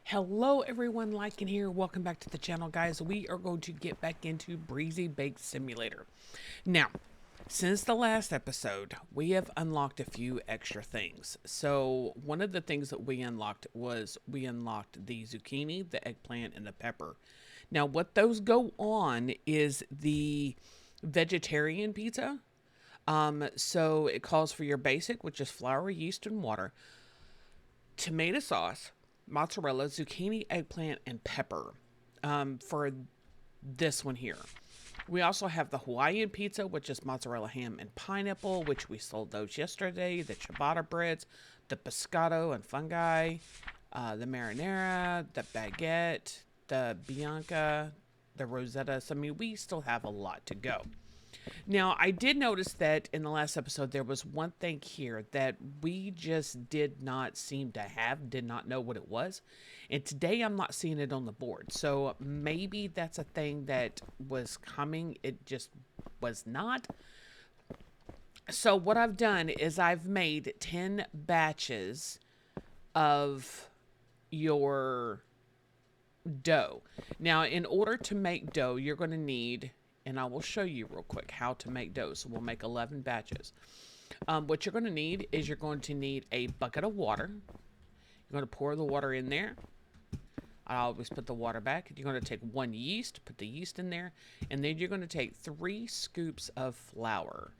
Hello everyone, Lycan here. Welcome back to the channel, guys. We are going to get back into Breezy Bakes Simulator. Now, since the last episode, we have unlocked a few extra things. So one of the things that we unlocked was the zucchini, the eggplant, and the pepper. Now what those go on is the vegetarian pizza. So it calls for your basic, which is flour, yeast, and water, tomato sauce, mozzarella, zucchini, eggplant, and pepper for this one here. We also have the Hawaiian pizza, which is mozzarella, ham, and pineapple, which we sold those yesterday. The ciabatta breads, the pescado and fungi, the marinara, the baguette, the bianca, the rosetta. So, I mean, we still have a lot to go. Now, I did notice that in the last episode, there was one thing here that we just did not seem to have, did not know what it was. And today I'm not seeing it on the board. So maybe that's a thing that was coming. It just was not. So what I've done is I've made 10 batches of your dough. Now, in order to make dough, you're going to need, and I will show you real quick how to make dough. So we'll make 11 batches. What you're going to need is you're going to need a bucket of water. You're going to pour the water in there. I always put the water back. You're going to take 1 yeast, put the yeast in there, and then you're going to take 3 scoops of flour.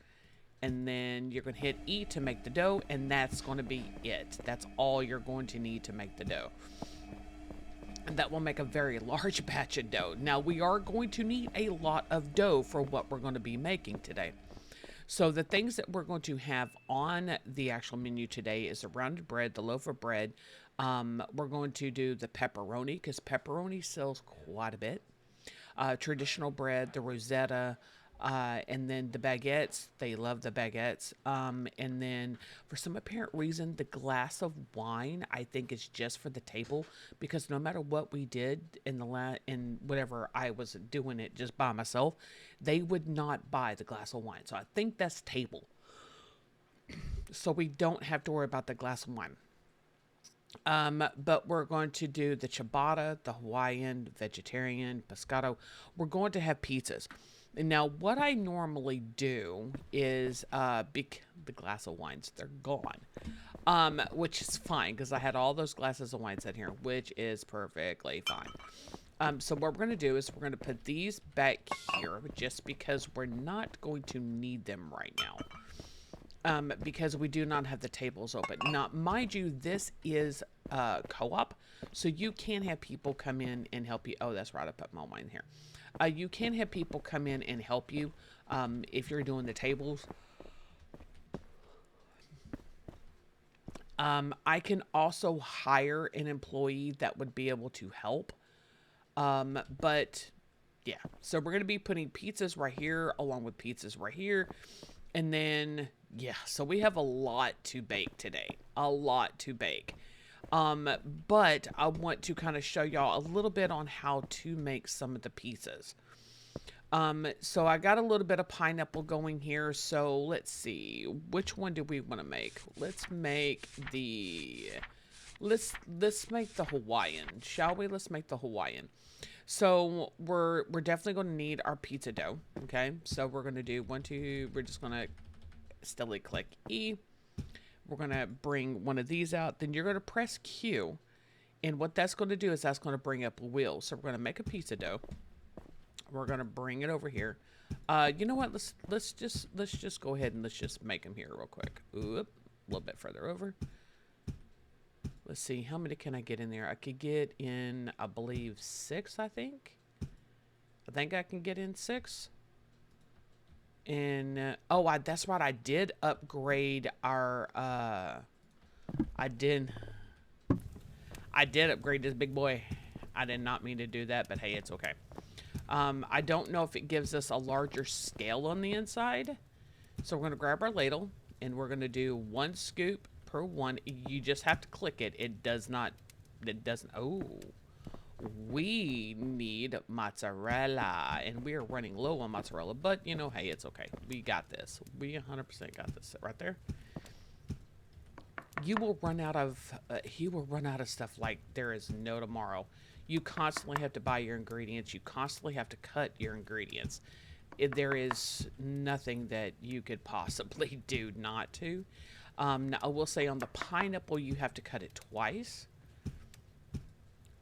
And then you're going to hit E to make the dough, and that's going to be it. That's all you're going to need to make the dough. And that will make a very large batch of dough. Now, we are going to need a lot of dough for what we're going to be making today. So the things that we're going to have on the actual menu today is the rounded bread, the loaf of bread. We're going to do the pepperoni, because pepperoni sells quite a bit. Traditional bread, the rosetta, and then the baguettes. They love the baguettes. And then for some apparent reason, the glass of wine, I think, is just for the table, because no matter what we did in whatever I was doing it just by myself, they would not buy the glass of wine. So I think that's table. So we don't have to worry about the glass of wine. But we're going to do the ciabatta, the Hawaiian, vegetarian, pescado. We're going to have pizzas. Now, what I normally do is, the glass of wines, they're gone, which is fine, because I had all those glasses of wines in here, which is perfectly fine. So what we're going to do is we're going to put these back here, just because we're not going to need them right now. Because we do not have the tables open. Now, mind you, this is co-op, so you can have people come in and help you. Oh, that's right, I put my wine here. You can have people come in and help you if you're doing the tables. I can also hire an employee that would be able to help. But yeah, so we're going to be putting pizzas right here along with pizzas right here. And then, yeah, so we have a lot to bake today. A lot to bake. But I want to kind of show y'all a little bit on how to make some of the pizzas. So I got a little bit of pineapple going here. So let's see. Which one do we want to make? Let's make the... Let's make the Hawaiian, shall we? Let's make the Hawaiian. So we're definitely going to need our pizza dough. Okay, so we're going to do 1, 2. We're just going to steadily click E. We're going to bring one of these out. Then you're going to press Q. And what that's going to do is that's going to bring up a wheel. So we're going to make a pizza dough. We're going to bring it over here. You know what? Let's just go ahead and let's just make them here real quick. Oop, a little bit further over. Let's see, how many can I get in there? I could get in, I believe, 6, I think. I think I can get in 6. And, oh, that's right, I did upgrade our, I did upgrade this big boy. I did not mean to do that, but hey, it's okay. I don't know if it gives us a larger scale on the inside. So we're going to grab our ladle, and we're going to do 1 scoop per one. You just have to click it. It doesn't, oh, we need mozzarella, and we are running low on mozzarella, but you know, hey, it's okay. We got this. We 100% got this right there. you will run out of he will run out of stuff like there is no tomorrow. You constantly have to buy your ingredients. You constantly have to cut your ingredients. There is nothing that you could possibly do not to. Now, I will say on the pineapple, you have to cut it twice.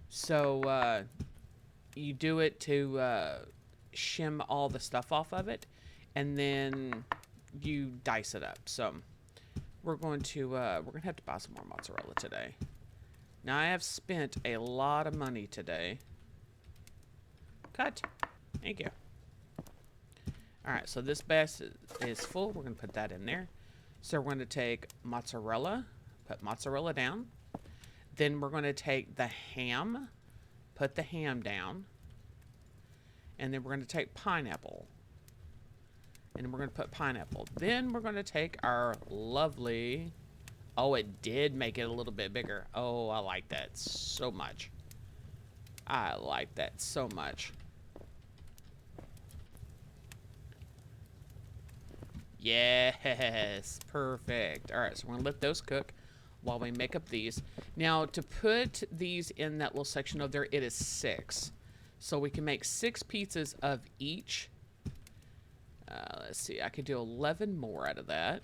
So you do it to shim all the stuff off of it, and then you dice it up. So we're gonna have to buy some more mozzarella today. Now I have spent a lot of money today. Cut. Thank you. All right, so this basket is full. We're gonna put that in there. So we're gonna take mozzarella, put mozzarella down. Then we're gonna take the ham, put the ham down. And then we're gonna take pineapple. And we're going to put pineapple. Then we're going to take our lovely... Oh, it did make it a little bit bigger. Oh, I like that so much. I like that so much. Yes, perfect. All right, so we're going to let those cook while we make up these. Now, to put these in that little section over there, it is 6. So we can make 6 pizzas of each. Let's see, I could do 11 more out of that.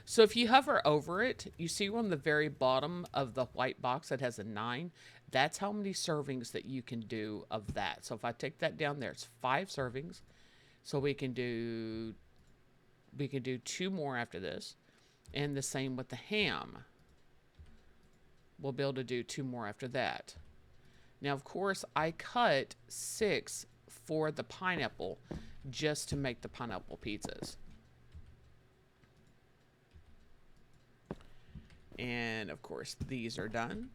So if you hover over it, you see on the very bottom of the white box that has a 9. That's how many servings that you can do of that. So if I take that down there, it's 5 servings. So we can do 2 more after this. And the same with the ham. We'll be able to do 2 more after that. Now, of course, I cut 6 for the pineapple just to make the pineapple pizzas. And of course, these are done.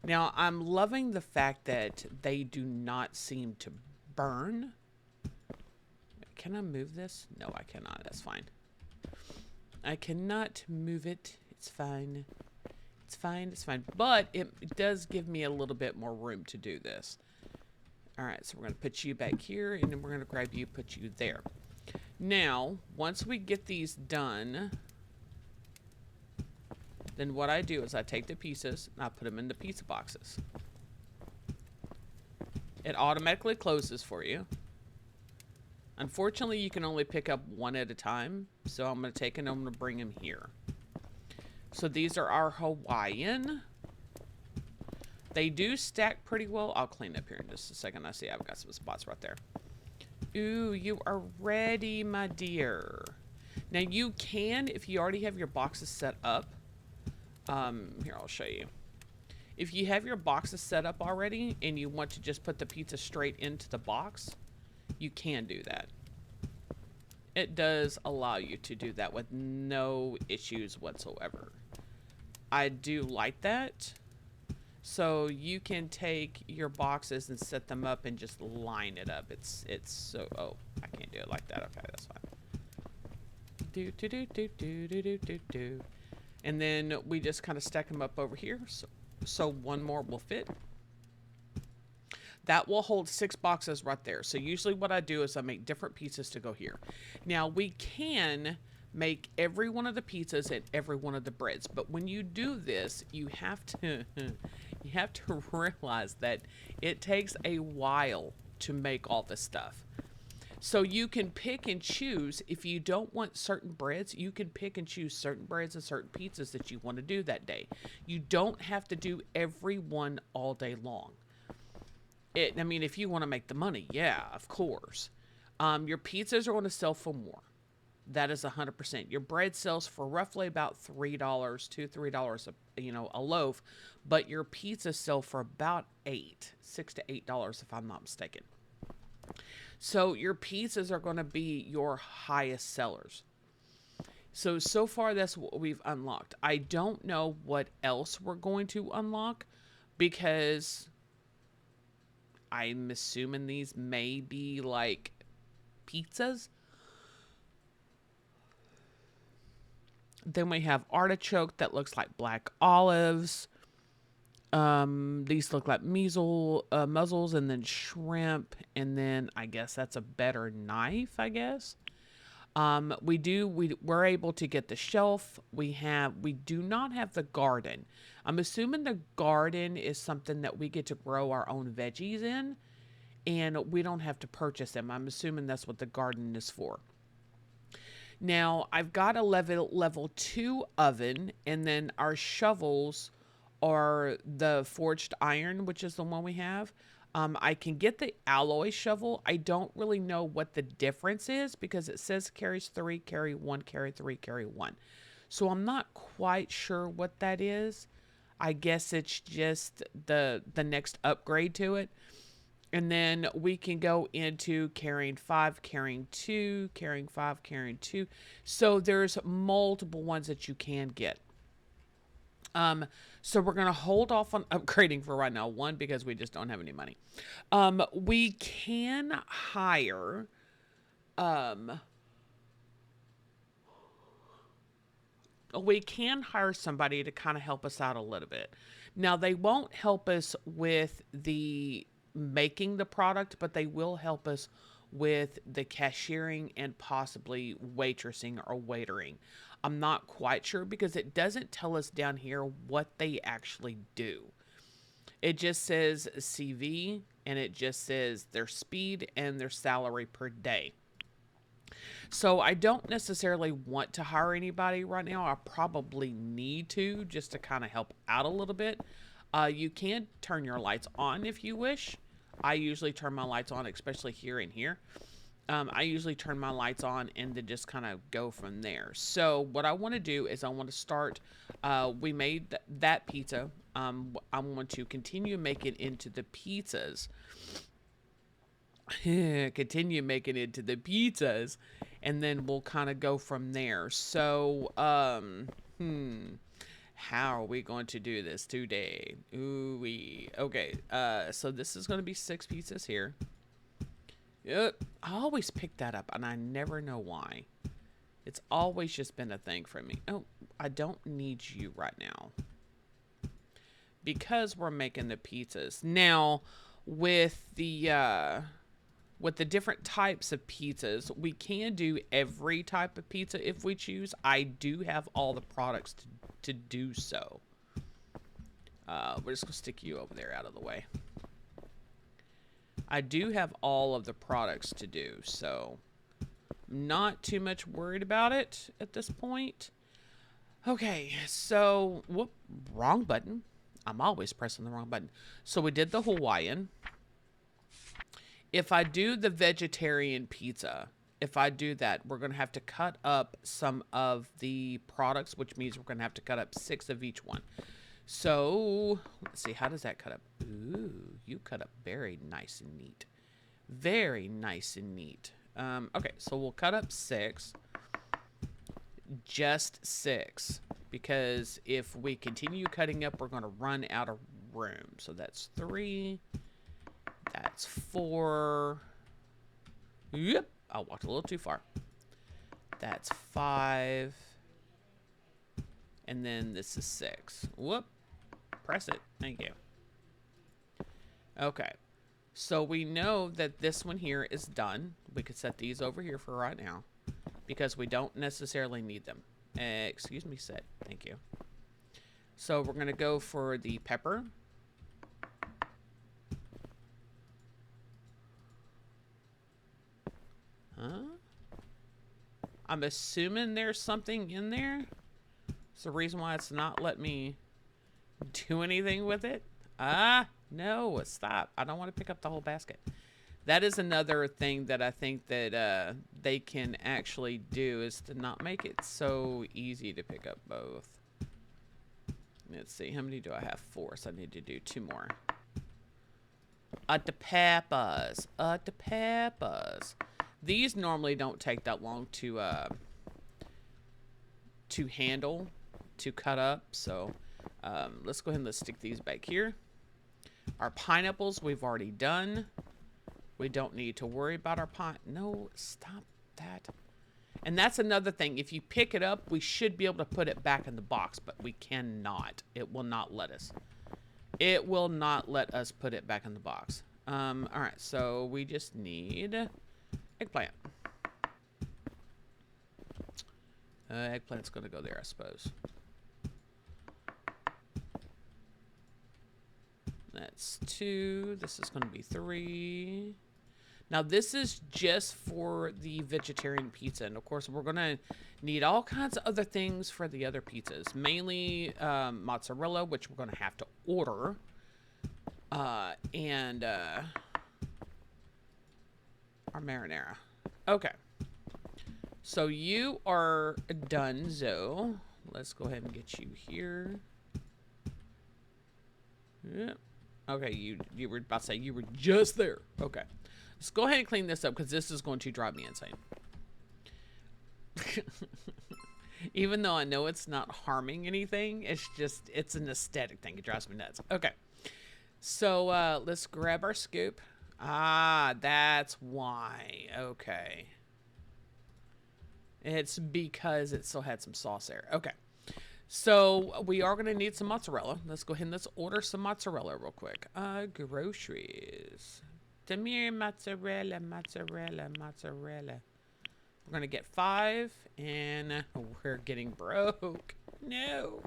Now, I'm loving the fact that they do not seem to burn. Can I move this? No, I cannot. That's fine. I cannot move it. It's fine. It's fine. It's fine. But it does give me a little bit more room to do this. All right, so we're going to put you back here, and then we're going to grab you, put you there. Now, once we get these done, then what I do is I take the pieces, and I put them in the pizza boxes. It automatically closes for you. Unfortunately, you can only pick up one at a time, so I'm going to take and I'm going to bring them here. So these are our Hawaiian. They do stack pretty well. I'll clean up here in just a second. I see I've got some spots right there. Ooh, you are ready, my dear. Now you can, if you already have your boxes set up. Here, I'll show you. If you have your boxes set up already and you want to just put the pizza straight into the box, you can do that. It does allow you to do that with no issues whatsoever. I do like that. So you can take your boxes and set them up and just line it up. It's so... Oh, I can't do it like that. Okay, that's fine. Do, do, do, do, do, do, do, do, do. And then we just kind of stack them up over here. So one more will fit. That will hold 6 boxes right there. So usually what I do is I make different pieces to go here. Now we can make every one of the pizzas and every one of the breads. But when you do this, you have to... You have to realize that it takes a while to make all this stuff. So you can pick and choose. If you don't want certain breads, you can pick and choose certain breads and certain pizzas that you want to do that day. You don't have to do every one all day long. I mean, if you want to make the money, yeah, of course. Your pizzas are going to sell for more. That is 100%. Your bread sells for roughly about $3 to $3 a loaf, but your pizzas sell for about $6 to $8 if I'm not mistaken. So your pizzas are going to be your highest sellers. So far that's what we've unlocked. I don't know what else we're going to unlock because I'm assuming these may be like pizzas. Then we have artichoke that looks like black olives. These look like mussels and then shrimp. And then I guess that's a better knife, I guess. We're able to get the shelf. We do not have the garden. I'm assuming the garden is something that we get to grow our own veggies in, and we don't have to purchase them. I'm assuming that's what the garden is for. Now, I've got a level 2 oven, and then our shovels are the forged iron, which is the one we have. I can get the alloy shovel. I don't really know what the difference is because it says carries 3, carry 1, carry 3, carry 1. So I'm not quite sure what that is. I guess it's just the next upgrade to it. And then we can go into carrying 5, carrying 2, carrying 5, carrying 2. So there's multiple ones that you can get. So we're going to hold off on upgrading for right now. One, because we just don't have any money. We can hire, somebody to kind of help us out a little bit. Now, they won't help us with the making the product, but they will help us with the cashiering and possibly waitressing or waitering. I'm not quite sure because it doesn't tell us down here what they actually do. It just says CV, and it just says their speed and their salary per day. So I don't necessarily want to hire anybody right now. I probably need to just to kind of help out a little bit. You can turn your lights on if you wish. I usually turn my lights on, especially here and here. I usually turn my lights on and then just kind of go from there. So what I want to do is I want to start, we made that pizza. I want to continue making into the pizzas. Continue making it to the pizzas. And then we'll kind of go from there. So, how are we going to do this today? Ooh-wee. Okay, so this is going to be 6 pizzas here. Yep, I always pick that up, and I never know why. It's always just been a thing for me. Oh, I don't need you right now. Because we're making the pizzas. Now, with the different types of pizzas, we can do every type of pizza if we choose. I do have all the products to do so. We're just going to stick you over there out of the way. I do have all of the products to do, so I'm not too much worried about it at this point. Okay, so, whoop, wrong button. I'm always pressing the wrong button. So we did the Hawaiian. If I do the vegetarian pizza, if I do that, we're going to have to cut up some of the products, which means we're going to have to cut up 6 of each one. So, let's see, how does that cut up? Ooh, you cut up very nice and neat. Very nice and neat. Okay, so we'll cut up 6. Just 6. Because if we continue cutting up, we're going to run out of room. So that's 3. That's 4. Yep, I walked a little too far. That's 5. And then this is 6. Whoop. Press it. Thank you. Okay. So we know that this one here is done. We could set these over here for right now. Because we don't necessarily need them. Excuse me, set. Thank you. So we're going to go for the pepper. Huh? I'm assuming there's something in there. It's the reason why it's not letting me do anything with it. No, stop. I don't want to pick up the whole basket. That is another thing that I think that they can actually do is to not make it so easy to pick up both. Let's see. How many do I have? 4, so I need to do 2 more. The peppers. The peppers. These normally don't take that long to handle, to cut up. So let's go ahead and let's stick these back here. Our pineapples we've already done. We don't need to worry about our No, stop that. And that's another thing. If you pick it up, we should be able to put it back in the box, but we cannot. It will not let us. It will not let us put it back in the box. All right, so we just need eggplant. Eggplant's going to go there, I suppose. That's 2. This is going to be 3. Now, this is just for the vegetarian pizza. And, of course, we're going to need all kinds of other things for the other pizzas. Mainly mozzarella, which we're going to have to order. And our marinara. Okay. So, you are done, Zoe. Let's go ahead and get you here. Yep. Okay, you were about to say you were just there. Okay. Let's go ahead and clean this up because this is going to drive me insane. Even though I know it's not harming anything, it's an aesthetic thing. It drives me nuts. Okay. So let's grab our scoop. Ah, that's why. Okay. It's because it still had some sauce there. Okay. So we are going to need some mozzarella. Let's go ahead and let's order some mozzarella real quick. Groceries. Demir mozzarella, mozzarella, mozzarella. We're going to get 5 and we're getting broke. No.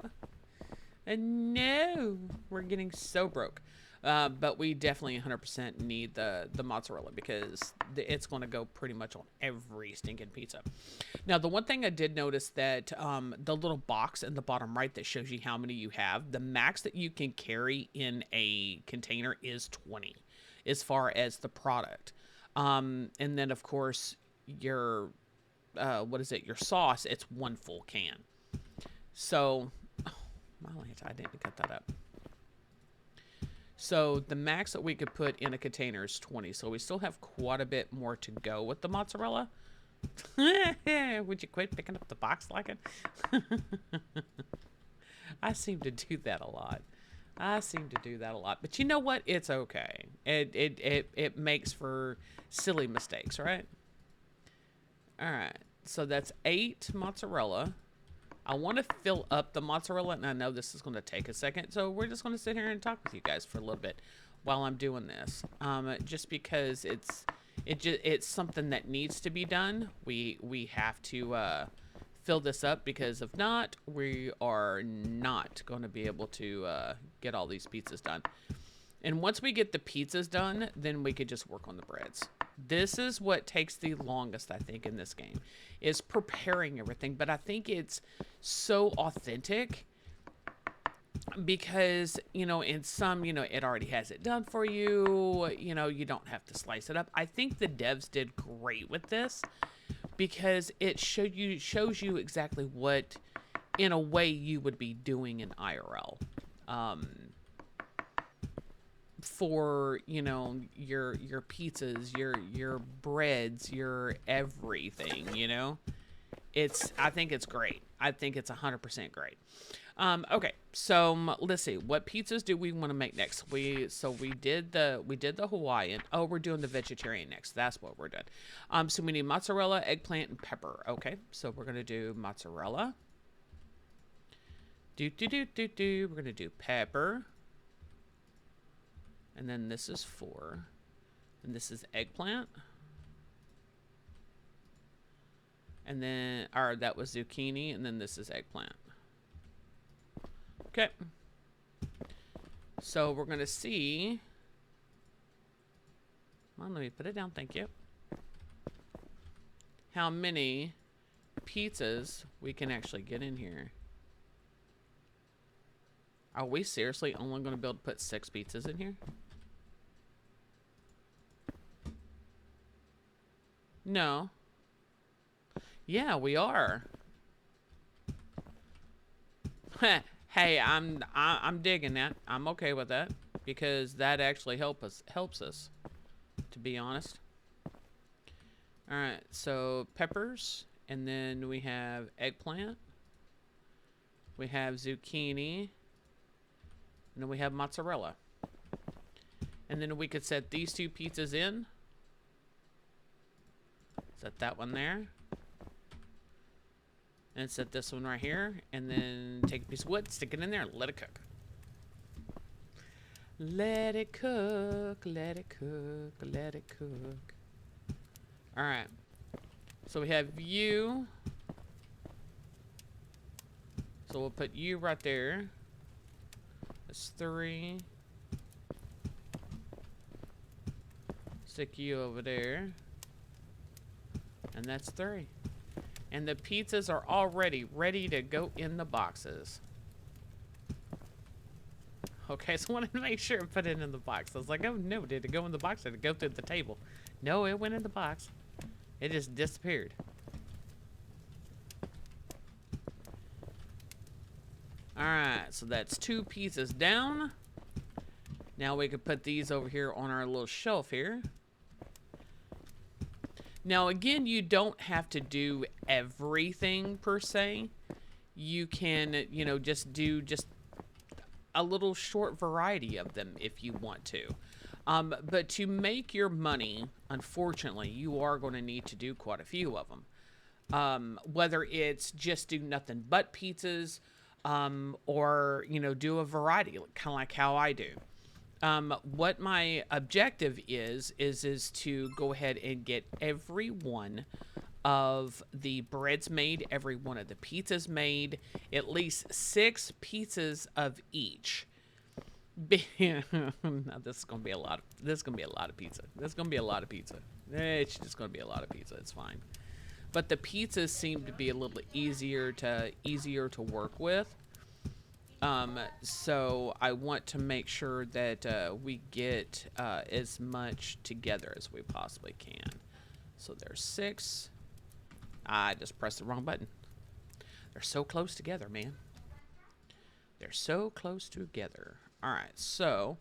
No. We're getting so broke. But we definitely 100% need the mozzarella because it's going to go pretty much on every stinking pizza. Now, the one thing I did notice that the little box in the bottom right that shows you how many you have, the max that you can carry in a container is 20 as far as the product. And then, of course, your, your sauce, it's 1 full can. So, oh, I didn't cut that up. So the max that we could put in a container is 20. So we still have quite a bit more to go with the mozzarella. Would you quit picking up the box like it? I seem to do that a lot. But you know what? It's okay. It makes for silly mistakes, right? All right. So that's 8 mozzarella. I want to fill up the mozzarella, and I know this is going to take a second, so we're just going to sit here and talk with you guys for a little bit while I'm doing this. Just because it's something that needs to be done. We have to fill this up because if not, we are not going to be able to get all these pizzas done. And once we get the pizzas done, then we could just work on the breads. This is what takes the longest, I think, in this game, is preparing everything. But I think it's so authentic because, in some, it already has it done for you. You don't have to slice it up. I think the devs did great with this because it shows you exactly what, in a way, you would be doing in IRL. For your pizzas, your breads, your everything. I think it's great. I think it's 100% great. Okay, so let's see, what pizzas do we want to make next? We did the Hawaiian. Oh, we're doing the vegetarian next. That's what we're doing. So we need mozzarella, eggplant, and pepper. Okay, so we're gonna do mozzarella. We're gonna do pepper. And then this is 4. And this is eggplant. And then, that was zucchini. And then this is eggplant. Okay. So we're going to see. Come on, let me put it down. Thank you. How many pizzas we can actually get in here. Are we seriously only going to be able to put 6 pizzas in here? No. Yeah, we are. Hey, I'm digging that. I'm okay with that because that actually helps us, to be honest. All right, so peppers, and then we have eggplant. We have zucchini. And then we have mozzarella. And then we could set these 2 pizzas in. Set that one there. And set this one right here. And then take a piece of wood, stick it in there, and let it cook. Let it cook, let it cook, let it cook. Alright. So we have you. So we'll put you right there. That's 3. Stick you over there. And that's 3. And the pizzas are already ready to go in the boxes. Okay, so I wanted to make sure I put it in the box. I was like, oh no, did it go in the box or did it go through the table? No, it went in the box. It just disappeared. Alright, so that's 2 pizzas down. Now we can put these over here on our little shelf here. Now again, you don't have to do everything per se. You can, you know, just do just a little short variety of them if you want to. But to make your money, unfortunately, you are going to need to do quite a few of them. Whether it's just do nothing but pizzas, or, you know, do a variety, kind of like how I do. What my objective is to go ahead and get every one of the breads made, every one of the pizzas made, at least 6 pizzas of each. Now this is gonna be a lot of pizza. This is gonna be a lot of pizza. It's just gonna be a lot of pizza. It's fine. But the pizzas seem to be a little easier to work with. So I want to make sure that we get as much together as we possibly can. So there's 6. I just pressed the wrong button. They're so close together, man. They're so close together. All right, so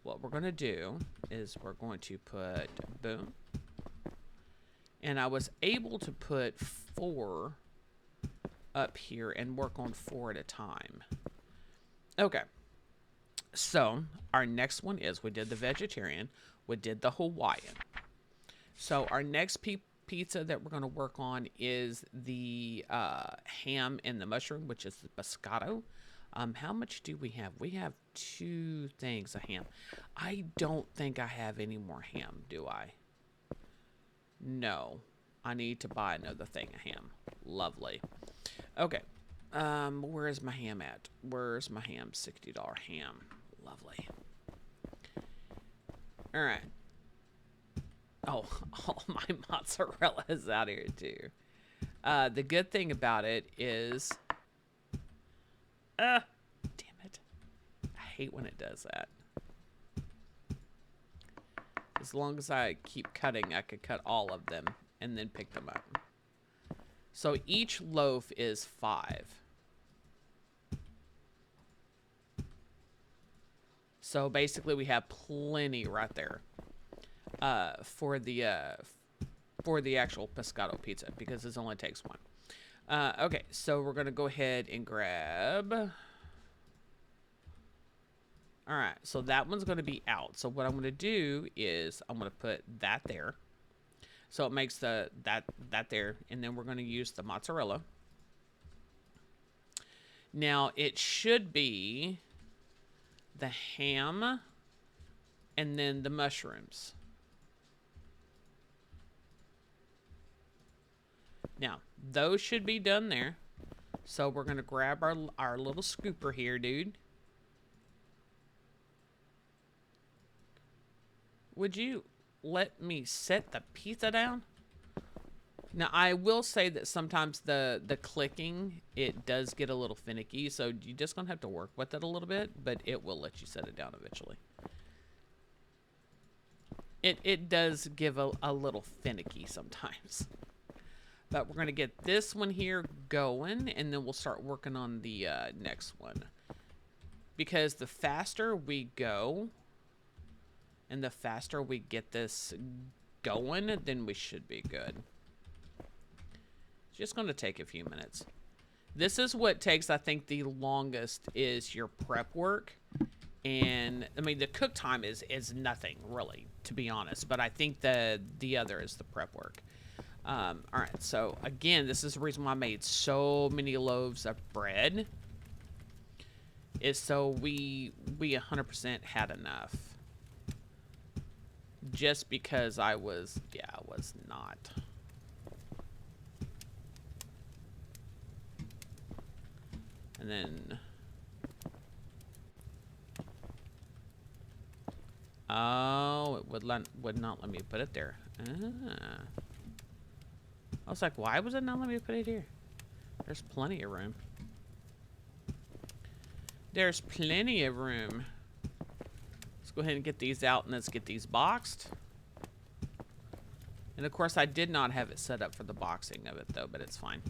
what we're going to do is we're going to put boom. And I was able to put 4 up here and work on 4 at a time. Okay. So our next one is, we did the vegetarian, we did the Hawaiian. So our next pizza that we're going to work on is the ham and the mushroom, which is the pescado. How much do we have? We have 2 things of ham. I don't think I have any more ham, do I? No. I need to buy another thing of ham. Lovely. Okay. Where is my ham at? Where's my ham? $60 ham. Lovely. All right. Oh, all my mozzarella is out here too. The good thing about it is, damn it. I hate when it does that. As long as I keep cutting, I could cut all of them and then pick them up. So each loaf is 5. So basically we have plenty right there for the actual pescado pizza, because this only takes 1. Okay, so we're going to go ahead and grab... All right, so that one's going to be out. So what I'm going to do is I'm going to put that there. So it makes that there, and then we're going to use the mozzarella. Now it should be the ham and then the mushrooms. Now those should be done there. So we're going to grab our little scooper here, dude. Would you let me set the pizza down? Now, I will say that sometimes the clicking, it does get a little finicky, so you're just going to have to work with it a little bit, but it will let you set it down eventually. It does give a little finicky sometimes. But we're going to get this one here going, and then we'll start working on the next one. Because the faster we go... and the faster we get this going, then we should be good. It's just going to take a few minutes. This is what takes, I think, the longest is your prep work. And, I mean, the cook time is nothing, really, to be honest. But I think the other is the prep work. All right, so, again, this is the reason why I made so many loaves of bread. Is so we 100% had enough. Just because I was not. And then... Oh, it would not let me put it there. Ah. I was like, why was it not letting me put it here? There's plenty of room. There's plenty of room. Let's go ahead and get these out and let's get these boxed. And of course, I did not have it set up for the boxing of it though, but it's fine.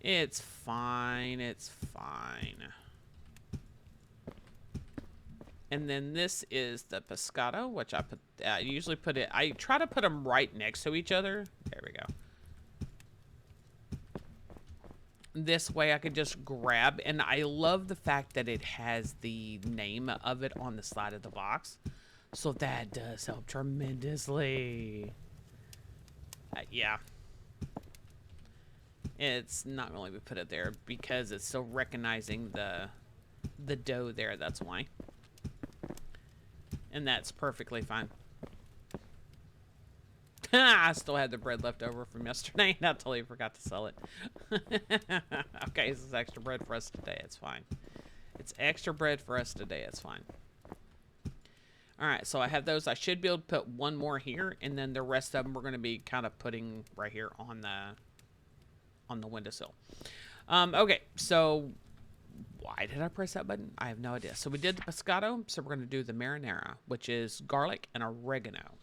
It's fine. It's fine. And then this is the pescado, which I put. I usually put it. I try to put them right next to each other. There we go. This way I could just grab, and I love the fact that it has the name of it on the side of the box. So that does help tremendously. Yeah. It's not going to let me put it there because it's still recognizing the dough there. That's why. And that's perfectly fine. I still had the bread left over from yesterday, and I totally forgot to sell it. Okay, this is extra bread for us today. It's fine. It's extra bread for us today. It's fine. All right, so I have those. I should be able to put one more here, and then the rest of them we're going to be kind of putting right here on the windowsill. Okay, so why did I press that button? I have no idea. So we did the pescado, so we're going to do the marinara, which is garlic and oregano.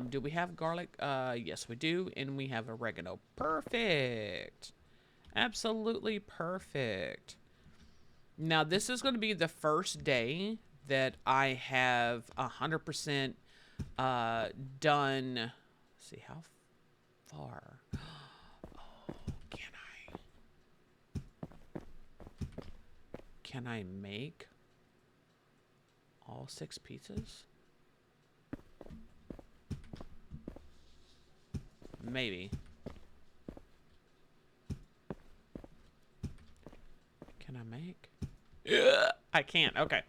Do we have garlic? Yes, we do, and we have oregano. Perfect. Absolutely perfect. Now, this is going to be the first day that I have 100% done. Let's see, how far? Oh, can I make all 6 pizzas? Maybe. Can I make? I can't. Okay.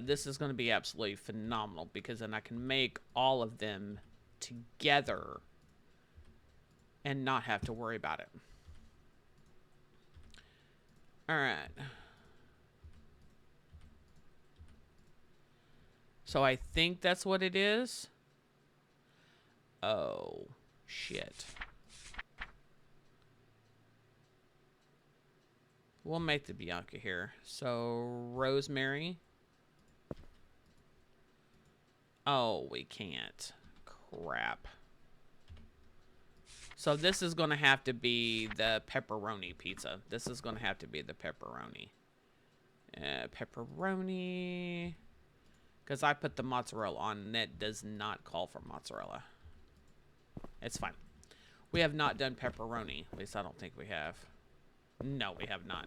This is going to be absolutely phenomenal because then I can make all of them together and not have to worry about it. All right. So I think that's what it is. Oh, shit. We'll make the Bianca here. So, rosemary. Oh, we can't. Crap. So, this is going to have to be the pepperoni pizza. This is going to have to be the pepperoni. Pepperoni. Because I put the mozzarella on, and it does not call for mozzarella. It's fine. We have not done pepperoni. At least I don't think we have. No, we have not.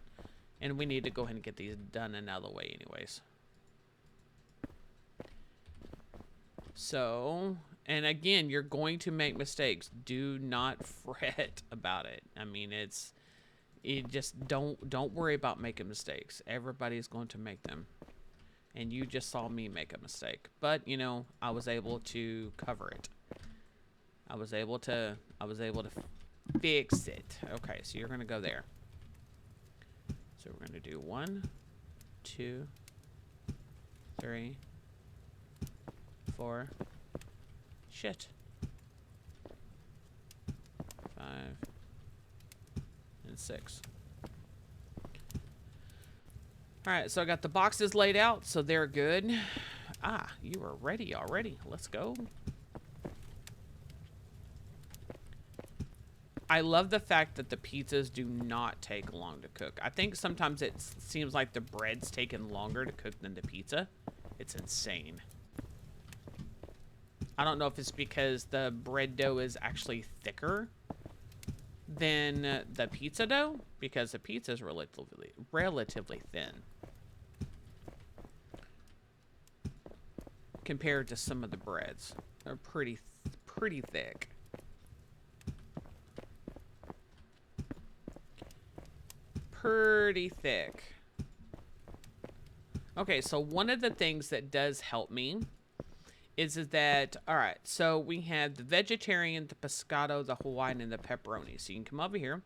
And we need to go ahead and get these done and out of the way anyways. So, and again, you're going to make mistakes. Do not fret about it. I mean, it just don't worry about making mistakes. Everybody's going to make them. And you just saw me make a mistake. But, you know, I was able to cover it. I was able to fix it. Okay, so you're going to go there. So we're going to do 1, 2, 3, 4. Shit. 5 and 6. Alright, so I got the boxes laid out, so they're good. Ah, you are ready already. Let's go. I love the fact that the pizzas do not take long to cook. I think sometimes it seems like the bread's taking longer to cook than the pizza. It's insane. I don't know if it's because the bread dough is actually thicker than the pizza dough, because the pizza is relatively thin compared to some of the breads. They're pretty thick. Pretty thick. Okay, so one of the things that does help me is that, all right, so we have the vegetarian, the pescado, the Hawaiian, and the pepperoni. So you can come over here.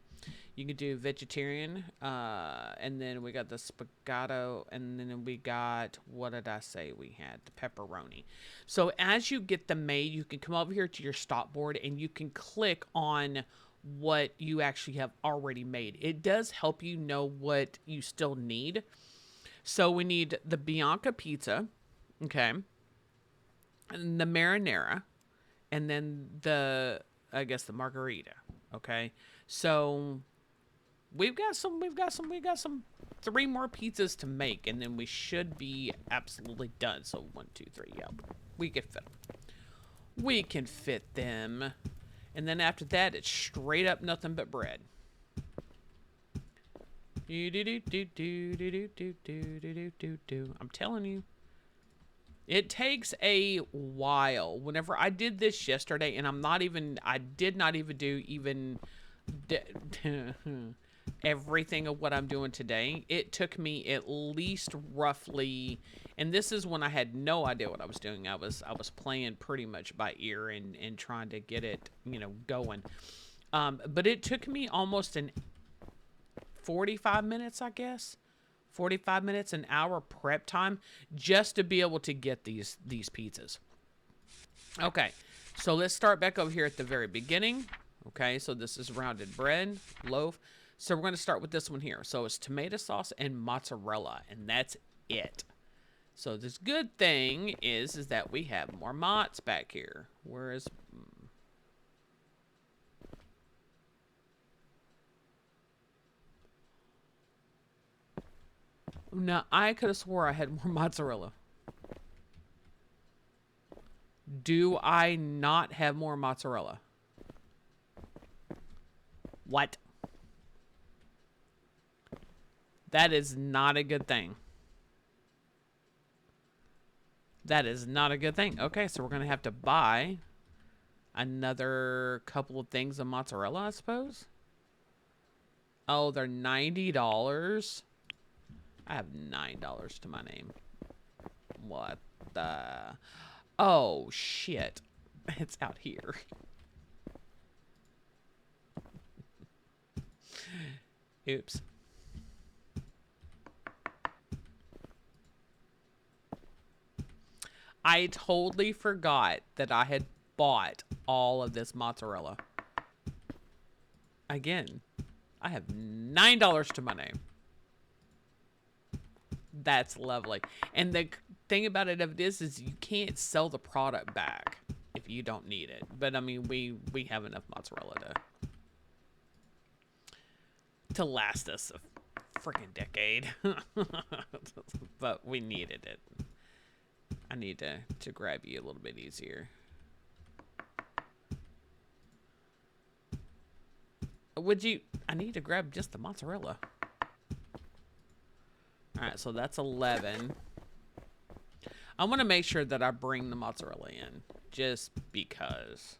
You can do vegetarian, and then we got the spaghetto, and then we got, what did I say we had? The pepperoni. So as you get them made, you can come over here to your stop board and you can click on what you actually have already made. It does help you know what you still need. So we need the Bianca pizza, okay, and the marinara, and then I guess the margarita, okay. So we've got some 3 more pizzas to make, and then we should be absolutely done. So 1, 2, 3, yeah, we can fit them. We can fit them. And then after that, it's straight up nothing but bread. I'm telling you, it takes a while. Whenever I did this yesterday, and I did not even do everything of what I'm doing today. It took me at least roughly, and this is when I had no idea what I was doing. I was playing pretty much by ear and trying to get it, going. But it took me almost 45 minutes, I guess. 45 minutes, an hour prep time just to be able to get these pizzas. Okay, so let's start back over here at the very beginning. Okay, so this is rounded bread, loaf. So we're going to start with this one here. So it's tomato sauce and mozzarella, and that's it. So this good thing is that we have more mozz back here. Whereas... Now, I could have swore I had more mozzarella. Do I not have more mozzarella? What? That is not a good thing. That is not a good thing. Okay, so we're going to have to buy another couple of things of mozzarella, I suppose. Oh, they're $90. I have $9 to my name. What the... Oh, shit. It's out here. Oops. I totally forgot that I had bought all of this mozzarella. Again, I have $9 to my name. That's lovely. And the thing about it is you can't sell the product back if you don't need it. But I mean, we have enough mozzarella to last us a freaking decade. But we needed it. I need to grab you a little bit easier. I need to grab just the mozzarella. Alright, so that's 11. I want to make sure that I bring the mozzarella in, just because.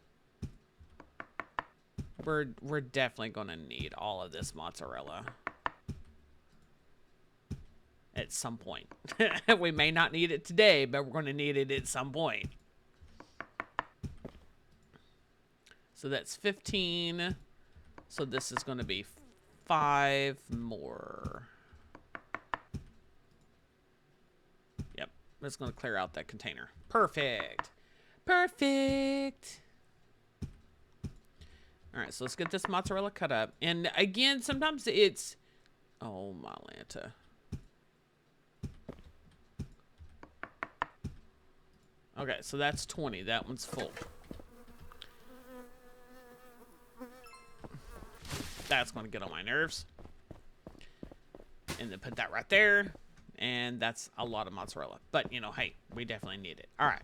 We're definitely going to need all of this mozzarella. At some point. We may not need it today, but we're going to need it at some point. So that's 15. So this is going to be 5 more. Yep, that's going to clear out that container. Perfect. Perfect. All right, so let's get this mozzarella cut up. And again, sometimes it's... Oh, my Lanta. Okay, so that's 20. That one's full. That's going to get on my nerves. And then put that right there. And that's a lot of mozzarella. But, you know, hey, we definitely need it. All right.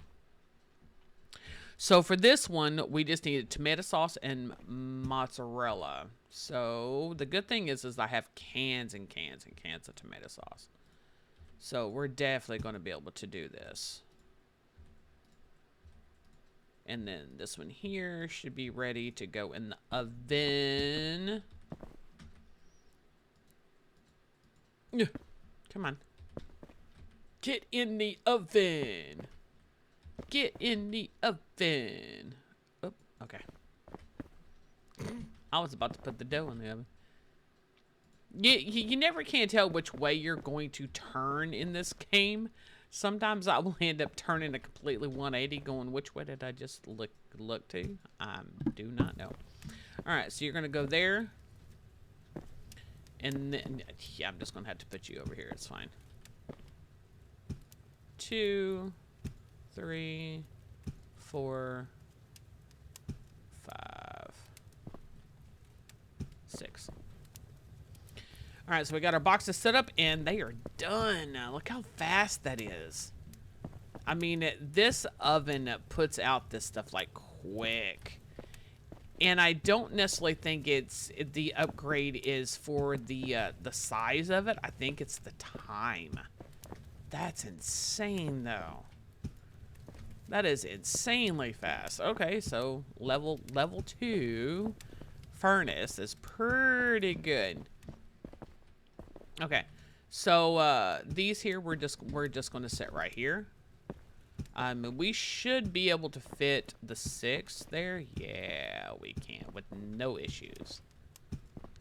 So for this one, we just needed tomato sauce and mozzarella. So the good thing is I have cans and cans and cans of tomato sauce. So we're definitely going to be able to do this. And then this one here should be ready to go in the oven. Come on. Get in the oven. Get in the oven. Oh, okay. I was about to put the dough in the oven. You never can tell which way you're going to turn in this game. Sometimes I will end up turning a completely 180, going, which way did I just look to? I do not know. All right, so you're going to go there. And then, yeah, I'm just going to have to put you over here. It's fine. 2, 3, 4, 5, 6. All right, so we got our boxes set up, and they are done. Now, look how fast that is. I mean, this oven puts out this stuff, like, quick. And I don't necessarily think the upgrade is for the size of it. I think it's the time. That's insane, though. That is insanely fast. Okay, so level 2 furnace is pretty good. Okay, so these here we're just going to set right here. We should be able to fit the 6 there. Yeah, we can with no issues.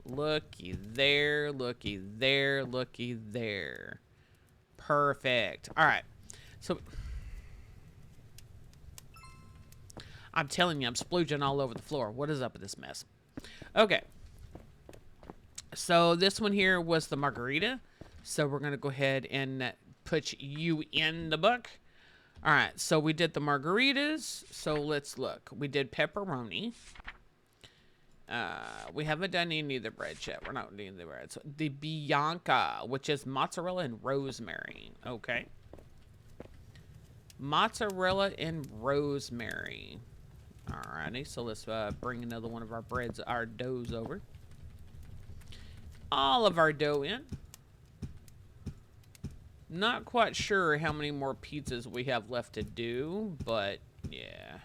Looky there, looky there, looky there. Perfect. All right, so I'm telling you, I'm splooging all over the floor. What is up with this mess? Okay. So this one here was the margarita. So we're going to go ahead and put you in the book. All right. So we did the margaritas. So let's look. We did pepperoni. We haven't done any of the bread yet. We're not doing the bread. So the Bianca, which is mozzarella and rosemary. Okay. Mozzarella and rosemary. Alrighty. So let's bring another one of our doughs over. All of our dough in. Not quite sure how many more pizzas we have left to do, but yeah.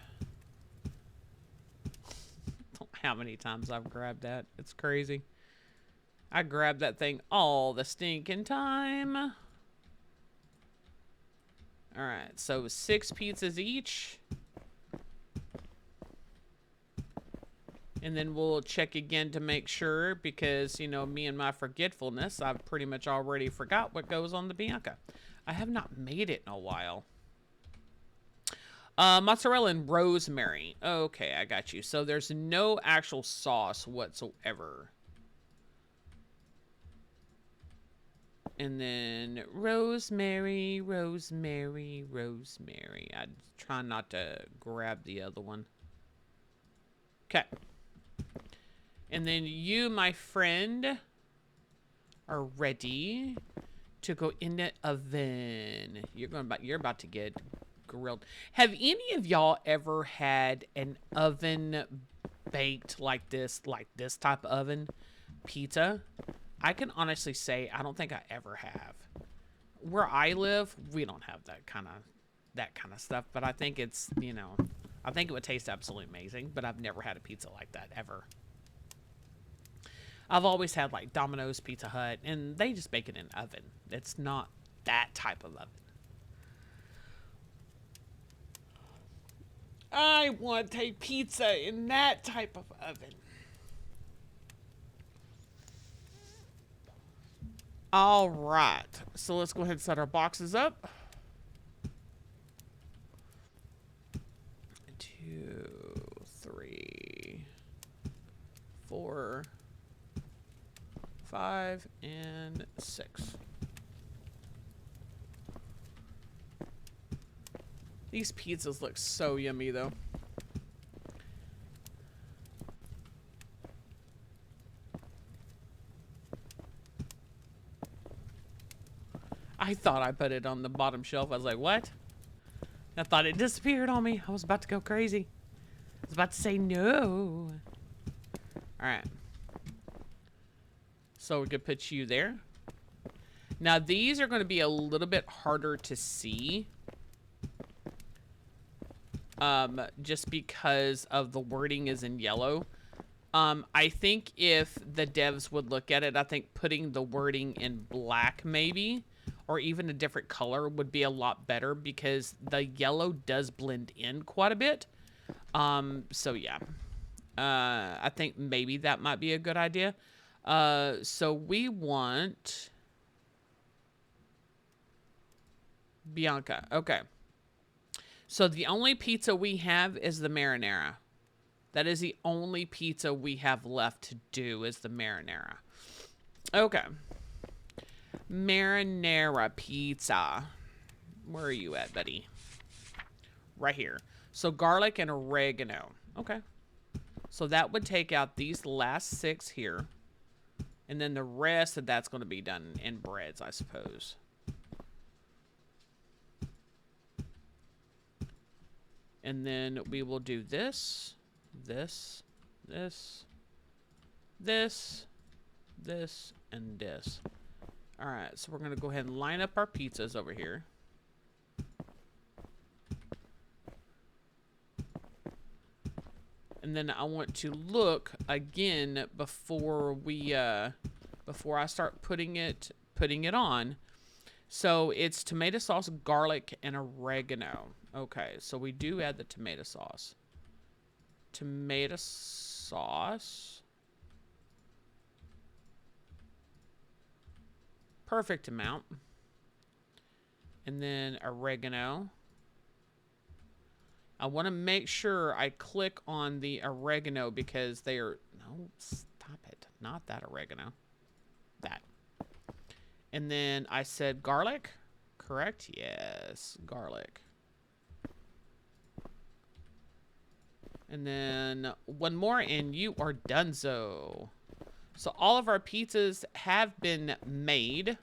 How many times I've grabbed that. It's crazy. I grab that thing all the stinking time. Alright, so 6 pizzas each. And then we'll check again to make sure because, you know, me and my forgetfulness, I've pretty much already forgot what goes on the Bianca. I have not made it in a while. Mozzarella and rosemary. Okay, I got you. So there's no actual sauce whatsoever. And then rosemary, rosemary, rosemary. I try not to grab the other one. Okay. And then you, my friend, are ready to go in the oven. You're about to get grilled. Have any of y'all ever had an oven baked like this type of oven pizza? I can honestly say I don't think I ever have. Where I live, we don't have that kind of stuff, but I think it's, you know, I think it would taste absolutely amazing, but I've never had a pizza like that ever. I've always had like Domino's, Pizza Hut, and they just bake it in an oven. It's not that type of oven. I want a pizza in that type of oven. All right, so let's go ahead and set our boxes up. 2, 3, 4, 5, and 6. These pizzas look so yummy, though. I thought I put it on the bottom shelf. I was like, what? I thought it disappeared on me. I was about to go crazy. I was about to say no. All right. So we could put you there. Now, these are going to be a little bit harder to see. Just because of the wording is in yellow. I think if the devs would look at it, I think putting the wording in black maybe, or even a different color would be a lot better because the yellow does blend in quite a bit. So yeah. I think maybe that might be a good idea. So we want Bianca. Okay. So the only pizza we have is the marinara. That is the only pizza we have left to do is the marinara. Okay. Marinara pizza. Where are you at, buddy? Right here. So garlic and oregano. Okay. So that would take out these last 6 here. And then the rest of that's going to be done in breads, I suppose. And then we will do this, this, this, this, this, and this. All right, so we're going to go ahead and line up our pizzas over here. And then I want to look again before we before I start putting it on. So it's tomato sauce, garlic, and oregano. Okay, so we do add the tomato sauce. Tomato sauce. Perfect amount. And then oregano. I want to make sure I click on the oregano because they are... No, stop it. Not that oregano. That. And then I said garlic. Correct? Yes, garlic. And then one more and you are donezo. So all of our pizzas have been made.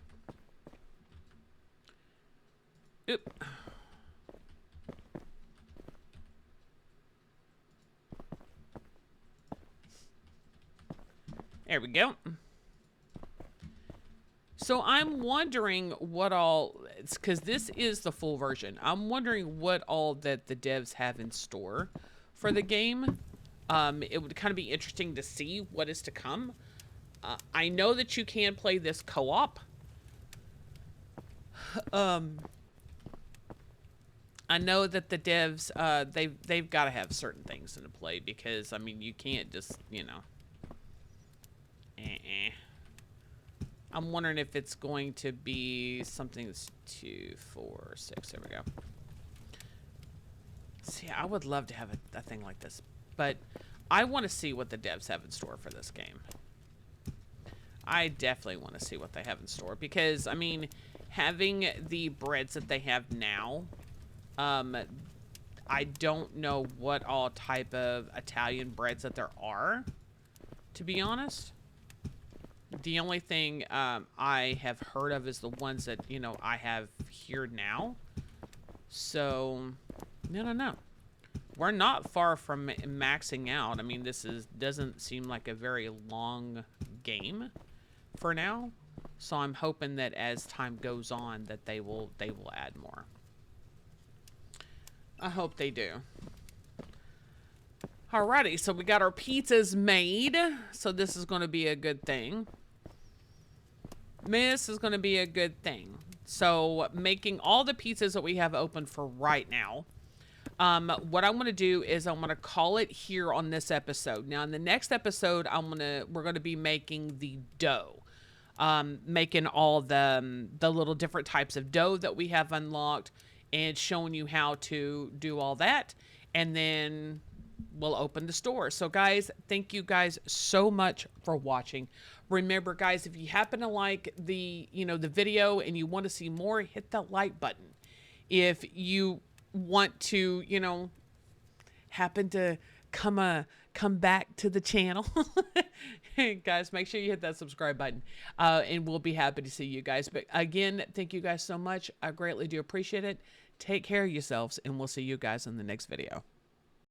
Oop. There we go. So I'm wondering what all, it's because this is the full version. I'm wondering what all that the devs have in store for the game. It would kind of be interesting to see what is to come. I know that you can play this co-op. I know that the devs, they've got to have certain things in play because, I mean, you can't just, you know. I'm wondering if it's going to be something that's 2, 4, 6. There we go. See, I would love to have a thing like this, but I want to see what the devs have in store for this game. I definitely want to see what they have in store because, I mean, having the breads that they have now, I don't know what all type of Italian breads that there are, to be honest. The only thing I have heard of is the ones that, you know, I have here now. So, I don't know. We're not far from maxing out. I mean, this doesn't seem like a very long game for now. So I'm hoping that as time goes on that they will add more. I hope they do. Alrighty, so we got our pizzas made. So this is going to be a good thing. This is going to be a good thing. So making all the pizzas that we have open for right now. What I'm going to do is I'm going to call it here on this episode. Now in the next episode, we're going to be making the dough. Making all the little different types of dough that we have unlocked and showing you how to do all that. And then we'll open the store. So guys, thank you guys so much for watching. Remember guys, if you happen to like the video and you want to see more, hit that like button. If you want to, happen to come back to the channel, guys, make sure you hit that subscribe button, and we'll be happy to see you guys. But again, thank you guys so much. I greatly do appreciate it. Take care of yourselves, and we'll see you guys in the next video.